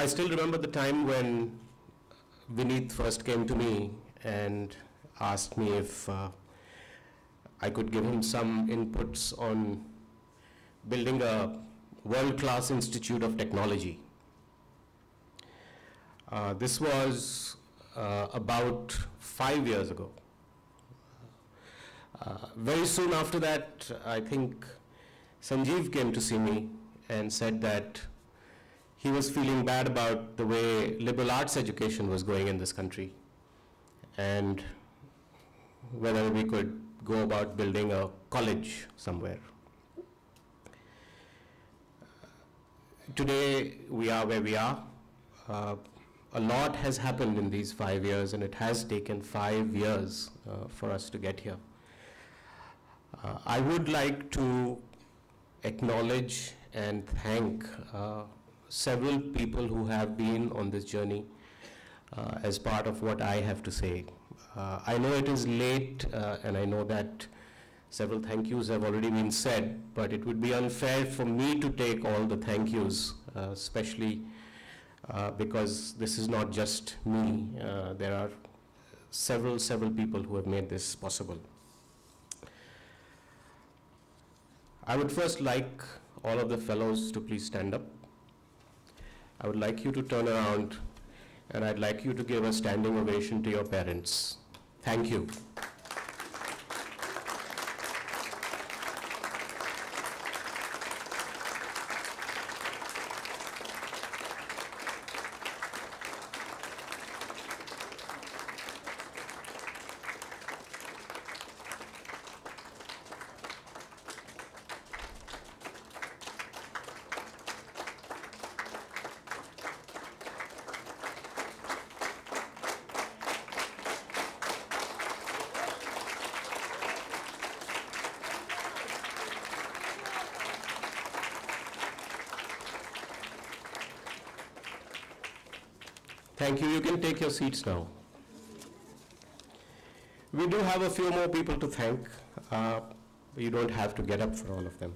I still remember the time when Vineet first came to me and asked me if I could give him some inputs on building a world-class institute of technology. This was about 5 years ago. Very soon after that, I think Sanjeev came to see me and said that he was feeling bad about the way liberal arts education was going in this country, and whether we could go about building a college somewhere. Today, we are where we are. A lot has happened in these 5 years, and it has taken 5 years for us to get here. I would like to acknowledge and thank several people who have been on this journey as part of what I have to say. I know it is late, and I know that several thank yous have already been said, but it would be unfair for me to take all the thank yous, especially because this is not just me. There are several people who have made this possible. I would first like all of the fellows to please stand up. I would like you to turn around, and I'd like you to give a standing ovation to your parents. Thank you. Thank you. You can take your seats now. We do have a few more people to thank. You don't have to get up for all of them.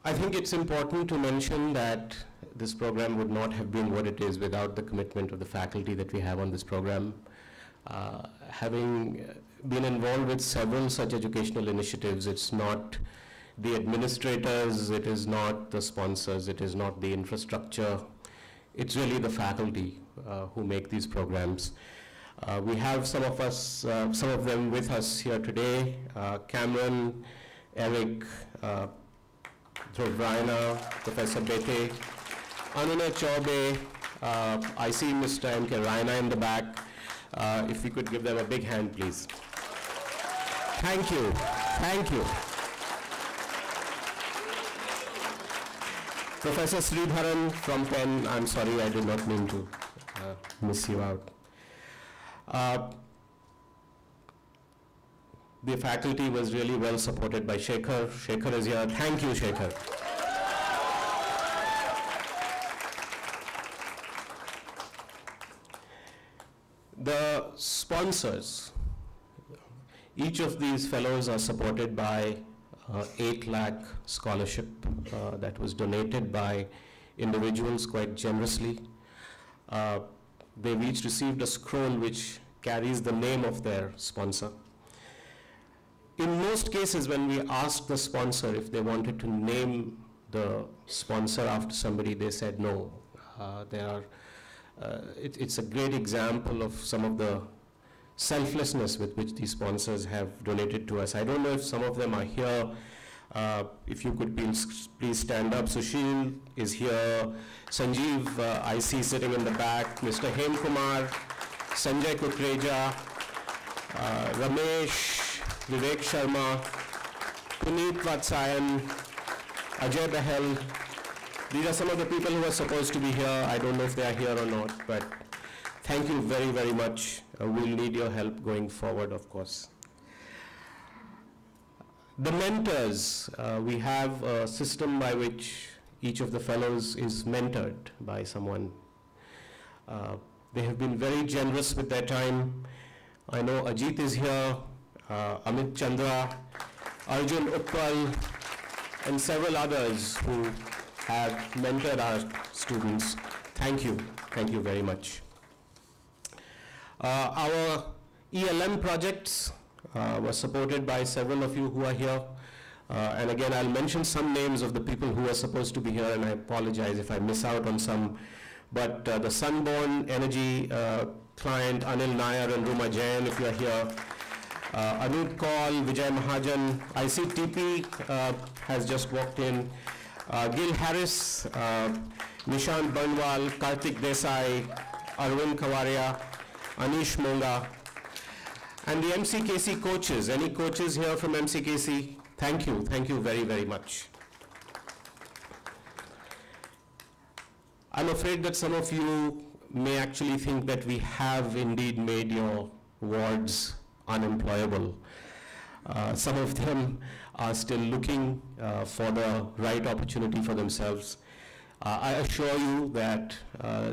I think it's important to mention that this program would not have been what it is without the commitment of the faculty that we have on this program. Having been involved with several such educational initiatives, it's not the administrators, it is not the sponsors, it is not the infrastructure, it's really the faculty who make these programs. We have some of them with us here today. Cameron, Eric, Raina, Professor Bete, Anuna Chaube, I see Mr. M.K. Raina in the back. If we could give them a big hand, please. Thank you, thank you. Professor Sridharan from Penn, I'm sorry, I did not mean to miss you out. The faculty was really well supported by Shekhar. Shekhar is here. Thank you, Shekhar. The sponsors, each of these fellows are supported by 8 lakh scholarship that was donated by individuals quite generously. They've each received a scroll which carries the name of their sponsor. In most cases, when we asked the sponsor if they wanted to name the sponsor after somebody, they said no. It's a great example of some of the selflessness with which these sponsors have donated to us. I don't know if some of them are here. If you could please stand up. Sushil is here. Sanjeev, I see sitting in the back. Mr. Hem Kumar, Sanjay Kukreja, Ramesh, Vivek Sharma, Puneet Vatsayan, Ajay Bahel. These are some of the people who are supposed to be here. I don't know if they are here or not, but thank you very, very much. We'll need your help going forward, of course. The mentors, we have a system by which each of the fellows is mentored by someone. They have been very generous with their time. I know Ajit is here, Amit Chandra, Arjun Uppal, and several others who have mentored our students. Thank you. Thank you very much. Our ELM projects were supported by several of you who are here. And again, I'll mention some names of the people who are supposed to be here, and I apologize if I miss out on some. But the Sunborn Energy client, Anil Nair and Ruma Jain, if you are here. Anup Kaul, Vijay Mahajan, ICTP has just walked in. Gil Harris, Nishant Banwal, Kartik Desai, Arvind Kavaria, Anish Monga, and the MCKC coaches. Any coaches here from MCKC? Thank you very, very much. I'm afraid that some of you may actually think that we have indeed made your wards unemployable. Some of them are still looking for the right opportunity for themselves. I assure you that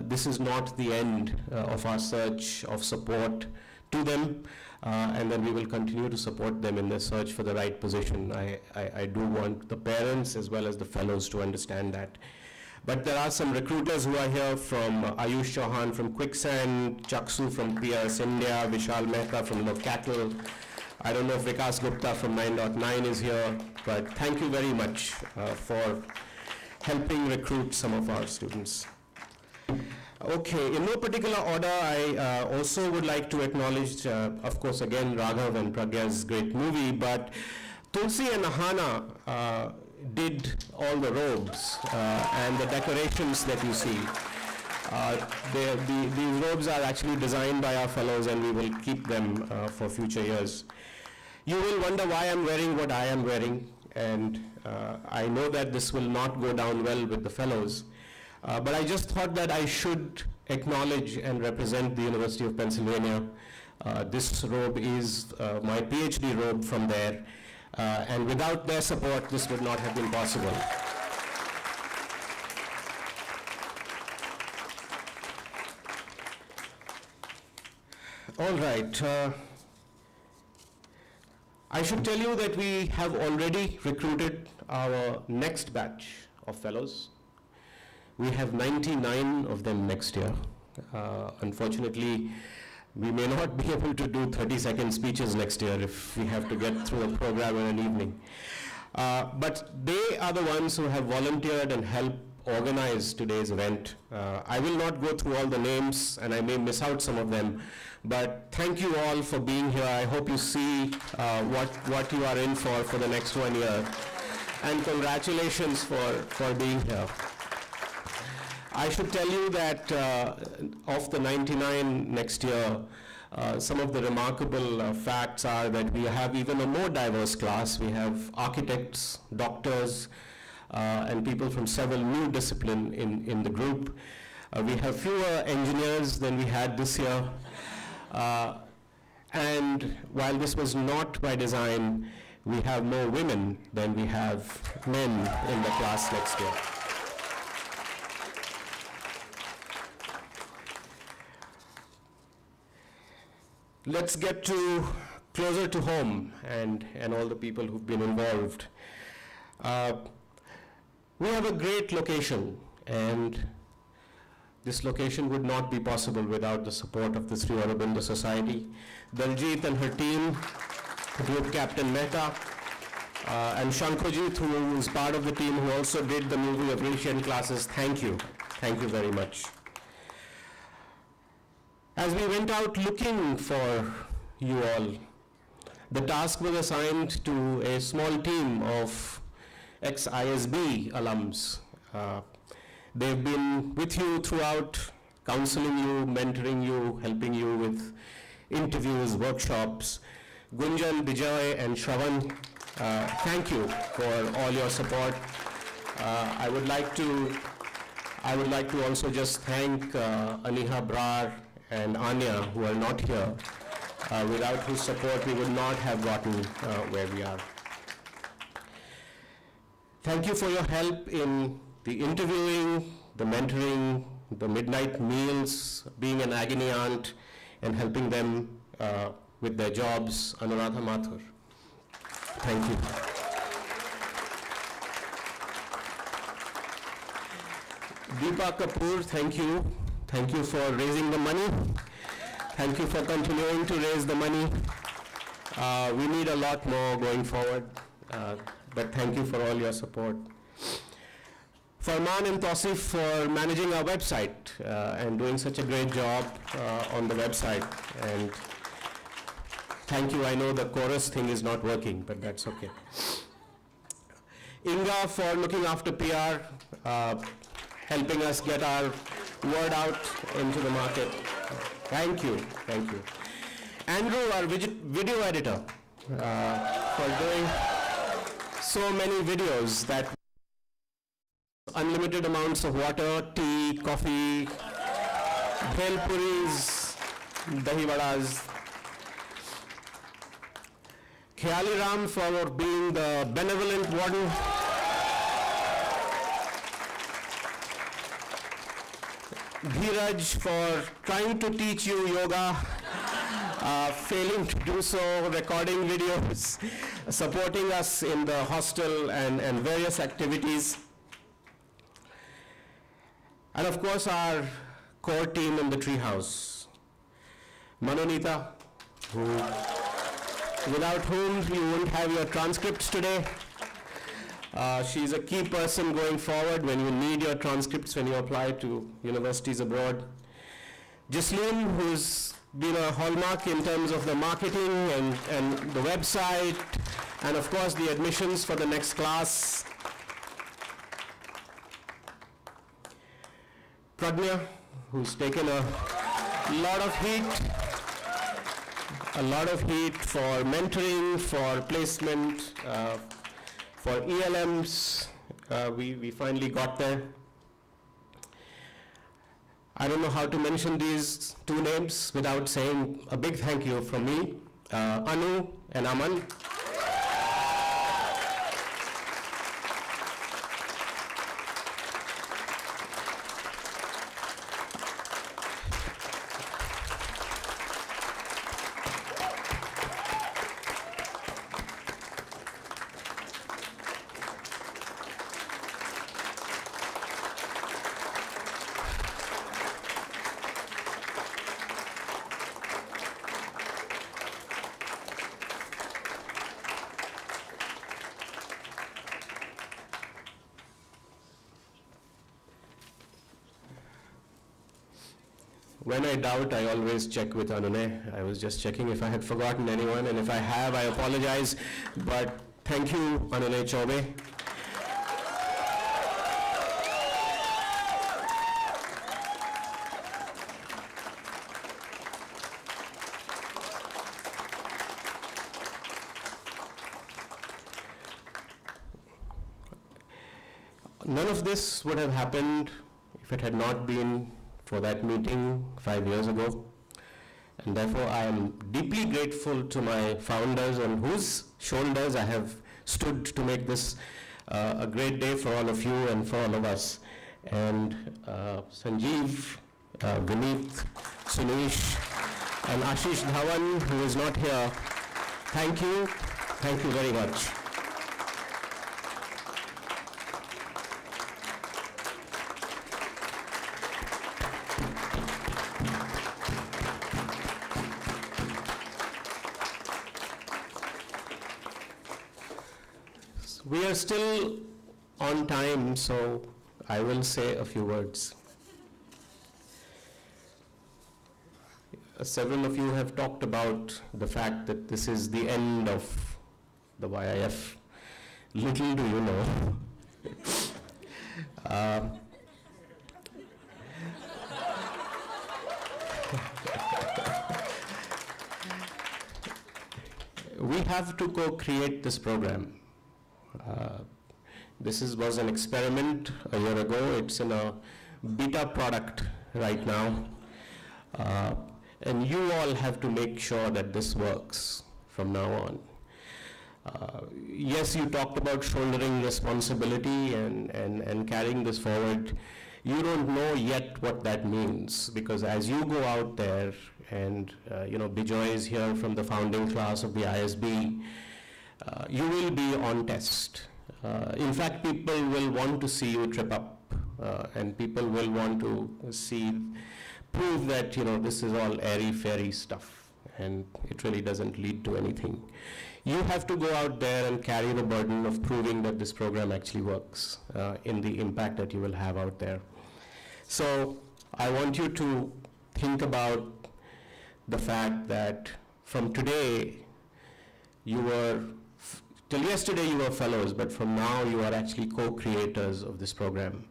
this is not the end of our search of support to them, and then we will continue to support them in their search for the right position. I do want the parents as well as the fellows to understand that. But there are some recruiters who are here, from Ayush Chauhan from Quicksand, Chaksu from PS India, Vishal Mehta from Love Cattle. I don't know if Vikas Gupta from 9.9 is here, but thank you very much for helping recruit some of our students. Okay, in no particular order, I also would like to acknowledge, of course, again, Raghav and Pragya's great movie, but Tulsi and Ahana did all the robes and the decorations that you see. These robes are actually designed by our fellows, and we will keep them for future years. You will wonder why I'm wearing what I am wearing, and I know that this will not go down well with the fellows, but I just thought that I should acknowledge and represent the University of Pennsylvania. This robe is my PhD robe from there. And without their support, this would not have been possible. All right. I should tell you that we have already recruited our next batch of fellows. We have 99 of them next year. Unfortunately, we may not be able to do 30-second speeches next year if we have to get through a program in an evening. But they are the ones who have volunteered and helped organize today's event. I will not go through all the names, and I may miss out some of them, but thank you all for being here. I hope you see what you are in for the next 1 year. And congratulations for being here. I should tell you that of the 99 next year, some of the remarkable facts are that we have even a more diverse class. We have architects, doctors, and people from several new disciplines in the group. We have fewer engineers than we had this year. And while this was not by design, we have more women than we have men in the class next year. Let's get closer to home and all the people who've been involved. We have a great location, and this location would not be possible without the support of the Sri Aurobindo Society. Daljit and her team, Group Captain Mehta, and Shankojit, who is part of the team, who also did the movie of Asian classes. Thank you. Thank you very much. As we went out looking for you all, the task was assigned to a small team of ex-ISB alums. They've been with you throughout, counseling you, mentoring you, helping you with interviews, workshops. Gunjan, Bijay, and Shravan, thank you for all your support. I would like to also just thank Aniha Brar and Anya, who are not here, without whose support we would not have gotten where we are. Thank you for your help in the interviewing, the mentoring, the midnight meals, being an agony aunt, and helping them with their jobs. Anuradha Mathur, thank you. Deepa Kapoor, thank you. Thank you for raising the money. Thank you for continuing to raise the money. We need a lot more going forward, but thank you for all your support. Farman and Tausif for managing our website and doing such a great job on the website. And thank you. I know the chorus thing is not working, but that's okay. Inga for looking after PR, helping us get our word out into the market. Thank you, thank you. Andrew, our video editor, for doing so many videos that unlimited amounts of water, tea, coffee, bhel puris, dahi vadas. Khayali Ram for being the benevolent warden. Dheeraj for trying to teach you yoga, failing to do so, recording videos, supporting us in the hostel and various activities. And of course our core team in the treehouse. Manonita, without whom you wouldn't have your transcripts today. She's a key person going forward when you need your transcripts when you apply to universities abroad. Jasleen, who's been a hallmark in terms of the marketing and the website, and of course the admissions for the next class. Pragnya, who's taken a lot of heat for mentoring, for placement, for ELMs. We finally got there. I don't know how to mention these two names without saying a big thank you from me, Anu and Aman. When I doubt, I always check with Anune. I was just checking if I had forgotten anyone, and if I have, I apologize. But thank you, Anune Chaube. None of this would have happened if it had not been for that meeting 5 years ago. And therefore, I am deeply grateful to my founders on whose shoulders I have stood to make this a great day for all of you and for all of us. And Sanjeev, Vineet, Sunesh, and Ashish Dhawan, who is not here, thank you very much. We are still on time, so I will say a few words. Several of you have talked about the fact that this is the end of the YIF. Little do you know. We have to co-create this program. This was an experiment a year ago. It's in a beta product right now. And you all have to make sure that this works from now on. Yes, you talked about shouldering responsibility and carrying this forward. You don't know yet what that means, because as you go out there and Bijoy is here from the founding class of the ISB, you will be on test. In fact, people will want to see you trip up and people will want to prove that, this is all airy-fairy stuff, and it really doesn't lead to anything. You have to go out there and carry the burden of proving that this program actually works in the impact that you will have out there. So I want you to think about the fact that from today, till yesterday you were fellows, but from now you are actually co-creators of this program.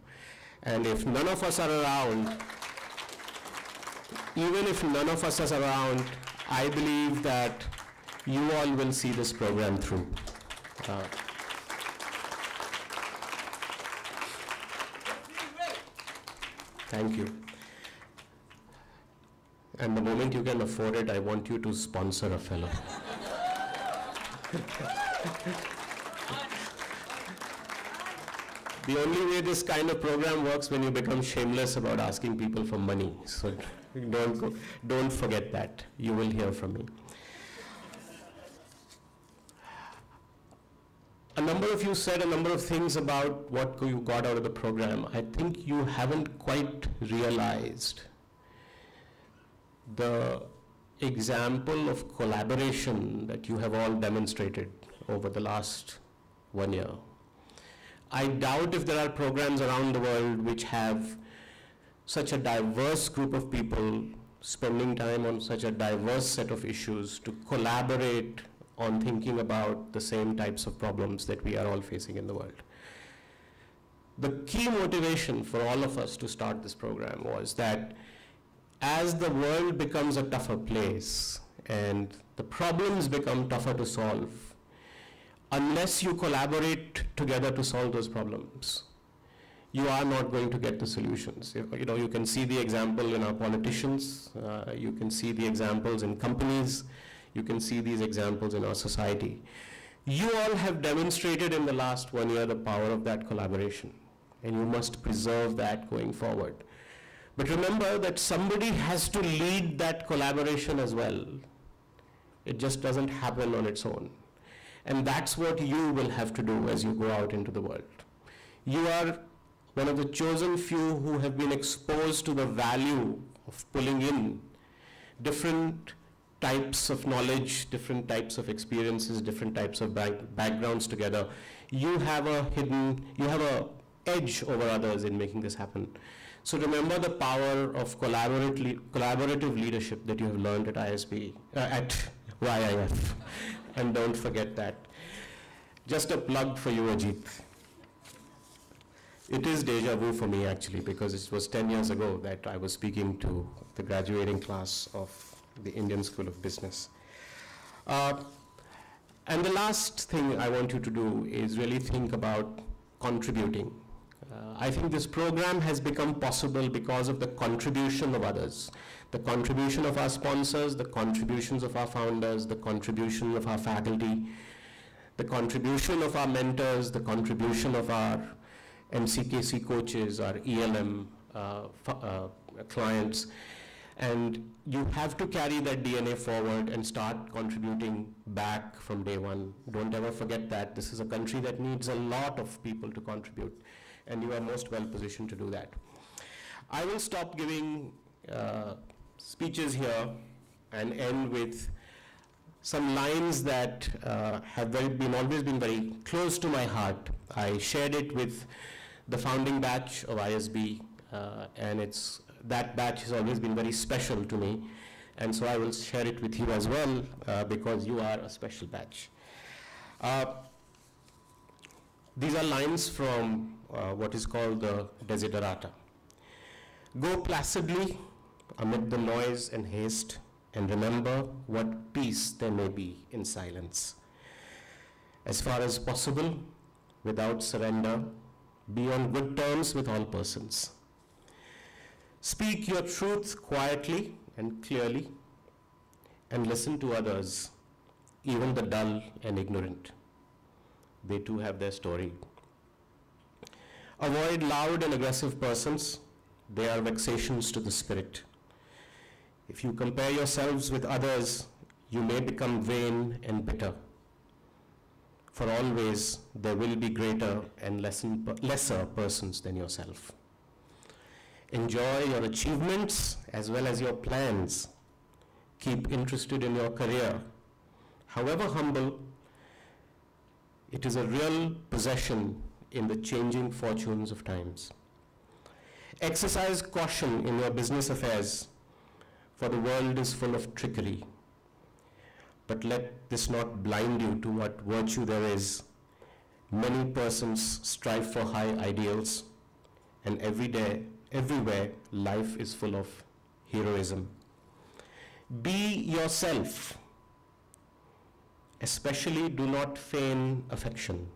And if none of us are around, even if none of us are around, I believe that you all will see this program through. Thank you. And the moment you can afford it, I want you to sponsor a fellow. The only way this kind of program works when you become shameless about asking people for money. So don't forget that. You will hear from me. A number of you said a number of things about what you got out of the program. I think you haven't quite realized the example of collaboration that you have all demonstrated over the last 1 year. I doubt if there are programs around the world which have such a diverse group of people spending time on such a diverse set of issues to collaborate on thinking about the same types of problems that we are all facing in the world. The key motivation for all of us to start this program was that as the world becomes a tougher place and the problems become tougher to solve, unless you collaborate together to solve those problems, you are not going to get the solutions. You can see the example in our politicians, you can see the examples in companies, you can see these examples in our society. You all have demonstrated in the last 1 year the power of that collaboration, and you must preserve that going forward. But remember that somebody has to lead that collaboration as well. It just doesn't happen on its own. And that's what you will have to do as you go out into the world. You are one of the chosen few who have been exposed to the value of pulling in different types of knowledge, different types of experiences, different types of backgrounds together. You have a edge over others in making this happen. So remember the power of collaborative leadership that you have learned at ISB, at YIF. And don't forget that. Just a plug for you, Ajit. It is deja vu for me actually, because it was 10 years ago that I was speaking to the graduating class of the Indian School of Business. And the last thing I want you to do is really think about contributing. I think this program has become possible because of the contribution of others, the contribution of our sponsors, the contributions of our founders, the contribution of our faculty, the contribution of our mentors, the contribution of our MCKC coaches, our ELM clients. And you have to carry that DNA forward and start contributing back from day one. Don't ever forget that. This is a country that needs a lot of people to contribute, and you are most well positioned to do that. I will stop giving speeches here and end with some lines that have always been very close to my heart. I shared it with the founding batch of ISB, and that batch has always been very special to me, and so I will share it with you as well, because you are a special batch. These are lines from what is called the Desiderata. Go placidly amid the noise and haste, and remember what peace there may be in silence. As far as possible, without surrender, be on good terms with all persons. Speak your truth quietly and clearly, and listen to others, even the dull and ignorant. They too have their story. Avoid loud and aggressive persons. They are vexations to the spirit. If you compare yourselves with others, you may become vain and bitter. For always there will be greater and lesser persons than yourself. Enjoy your achievements as well as your plans. Keep interested in your career. However humble, it is a real possession in the changing fortunes of times. Exercise caution in your business affairs, for the world is full of trickery. But let this not blind you to what virtue there is. Many persons strive for high ideals, and every day, everywhere, life is full of heroism. Be yourself. Especially do not feign affection.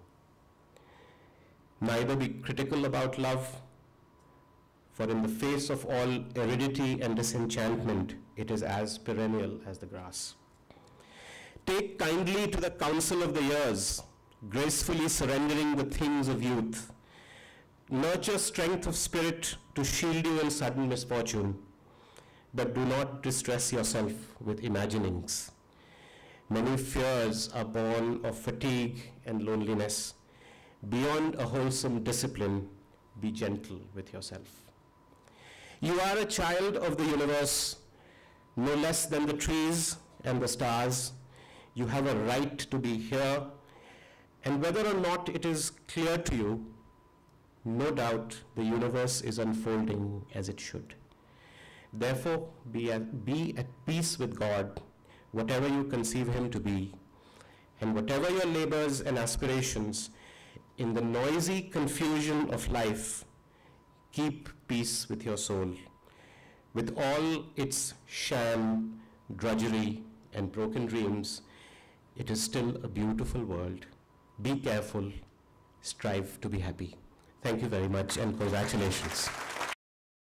Neither be critical about love, for in the face of all aridity and disenchantment, it is as perennial as the grass. Take kindly to the counsel of the years, gracefully surrendering the things of youth. Nurture strength of spirit to shield you in sudden misfortune, but do not distress yourself with imaginings. Many fears are born of fatigue and loneliness. Beyond a wholesome discipline, be gentle with yourself. You are a child of the universe, no less than the trees and the stars. You have a right to be here, and whether or not it is clear to you, no doubt the universe is unfolding as it should. Therefore, be at peace with God, whatever you conceive him to be, and whatever your labors and aspirations, in the noisy confusion of life, keep peace with your soul. With all its sham, drudgery, and broken dreams, it is still a beautiful world. Be careful, strive to be happy. Thank you very much, and congratulations.